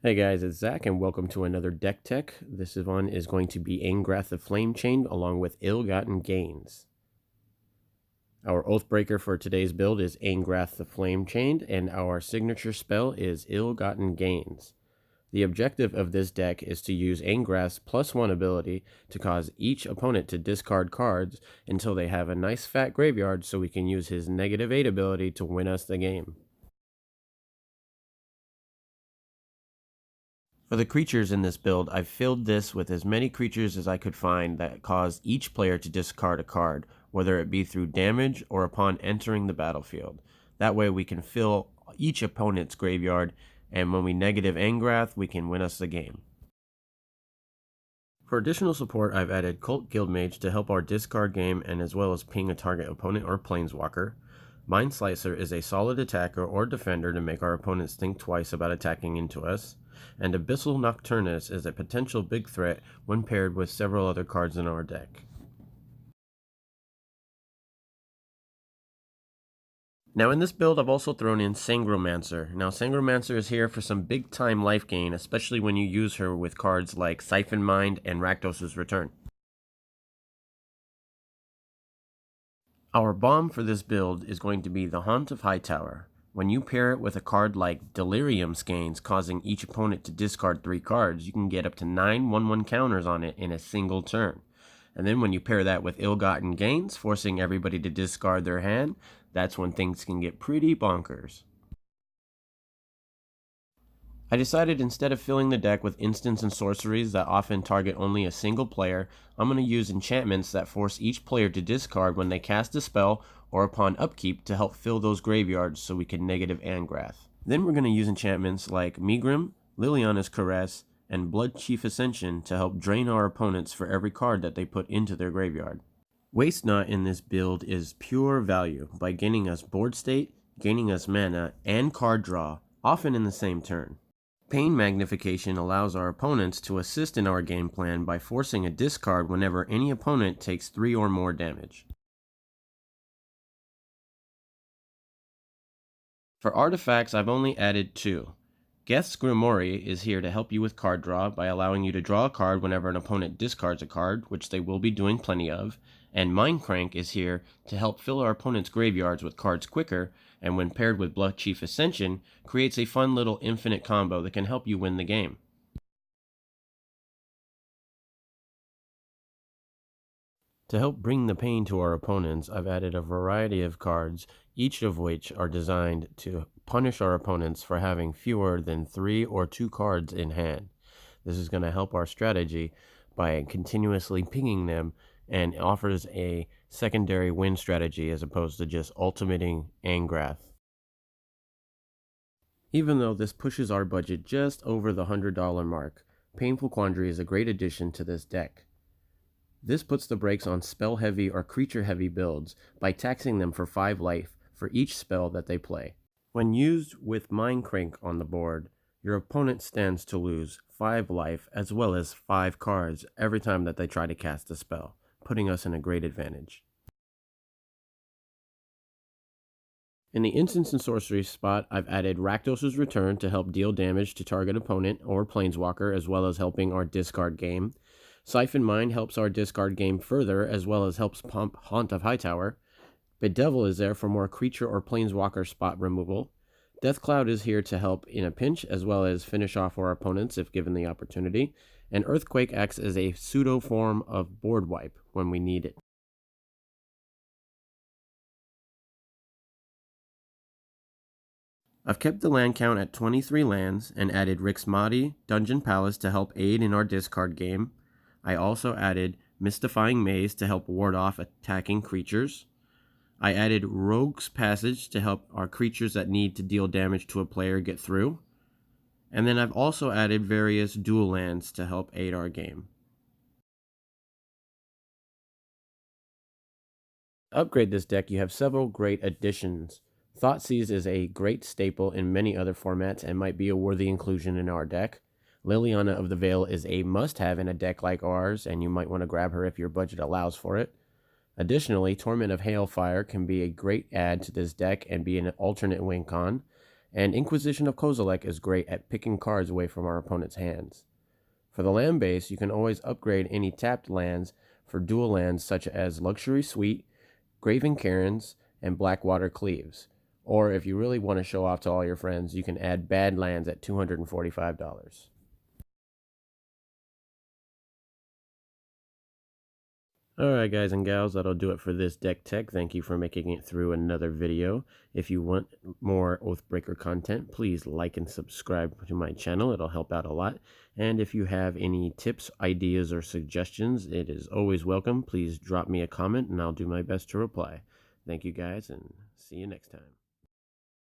Hey guys, it's Zach and welcome to another Deck Tech. This one is going to be Angrath the Flame-Chained along with Ill-Gotten Gains. Our Oathbreaker for today's build is Angrath the Flame-Chained and our signature spell is Ill-Gotten Gains. The objective of this deck is to use Angrath's +1 ability to cause each opponent to discard cards until they have a nice fat graveyard so we can use his -8 ability to win us the game. For the creatures in this build, I've filled this with as many creatures as I could find that cause each player to discard a card, whether it be through damage or upon entering the battlefield. That way we can fill each opponent's graveyard, and when we negative Angrath, we can win us the game. For additional support, I've added Cult Guildmage to help our discard game and as well as ping a target opponent or planeswalker. Mind Slicer is a solid attacker or defender to make our opponents think twice about attacking into us. And Abyssal Nocturnus is a potential big threat when paired with several other cards in our deck. Now in this build I've also thrown in Sangromancer. Now Sangromancer is here for some big time life gain, especially when you use her with cards like Siphon Mind and Rakdos' Return. Our bomb for this build is going to be the Haunt of Hightower. When you pair it with a card like Delirium Skeins, causing each opponent to discard 3 cards, you can get up to 9 1/1 counters on it in a single turn. And then when you pair that with Ill-Gotten Gains, forcing everybody to discard their hand, that's when things can get pretty bonkers. I decided instead of filling the deck with instants and sorceries that often target only a single player, I'm going to use enchantments that force each player to discard when they cast a spell or upon upkeep to help fill those graveyards so we can negative Angrath. Then we're going to use enchantments like Megrim, Liliana's Caress, and Blood Chief Ascension to help drain our opponents for every card that they put into their graveyard. Waste Not in this build is pure value by gaining us board state, gaining us mana, and card draw, often in the same turn. Pain Magnification allows our opponents to assist in our game plan by forcing a discard whenever any opponent takes 3 or more damage. For artifacts, I've only added 2. Geth's Grimoire is here to help you with card draw by allowing you to draw a card whenever an opponent discards a card, which they will be doing plenty of, and Mindcrank is here to help fill our opponent's graveyards with cards quicker, and when paired with Blood Chief Ascension, creates a fun little infinite combo that can help you win the game. To help bring the pain to our opponents, I've added a variety of cards, each of which are designed to punish our opponents for having fewer than 3 or 2 cards in hand. This is going to help our strategy by continuously pinging them and offers a secondary win strategy as opposed to just ultimating Angrath. Even though this pushes our budget just over the $100 mark, Painful Quandary is a great addition to this deck. This puts the brakes on spell-heavy or creature-heavy builds by taxing them for 5 life for each spell that they play. When used with Mindcrank on the board, your opponent stands to lose 5 life as well as 5 cards every time that they try to cast a spell, putting us in a great advantage. In the instants and sorcery spot, I've added Rakdos' Return to help deal damage to target opponent or planeswalker as well as helping our discard game. Siphon Mind helps our discard game further as well as helps pump Haunt of Hightower. Bedevil is there for more creature or planeswalker spot removal. Deathcloud is here to help in a pinch as well as finish off our opponents if given the opportunity. And Earthquake acts as a pseudo form of board wipe when we need it. I've kept the land count at 23 lands and added Rixmati, Dungeon Palace to help aid in our discard game. I also added Mystifying Maze to help ward off attacking creatures. I added Rogue's Passage to help our creatures that need to deal damage to a player get through. And then I've also added various dual lands to help aid our game. To upgrade this deck, you have several great additions. Thoughtseize is a great staple in many other formats and might be a worthy inclusion in our deck. Liliana of the Veil is a must-have in a deck like ours, and you might want to grab her if your budget allows for it. Additionally, Torment of Hailfire can be a great add to this deck and be an alternate win con. And Inquisition of Kozilek is great at picking cards away from our opponent's hands. For the land base, you can always upgrade any tapped lands for dual lands such as Luxury Suite, Graven Cairns, and Blackwater Cleaves. Or if you really want to show off to all your friends, you can add bad lands at $245. Alright guys and gals, that'll do it for this deck tech. Thank you for making it through another video. If you want more Oathbreaker content, please like and subscribe to my channel. It'll help out a lot. And if you have any tips, ideas, or suggestions, it is always welcome. Please drop me a comment and I'll do my best to reply. Thank you guys and see you next time.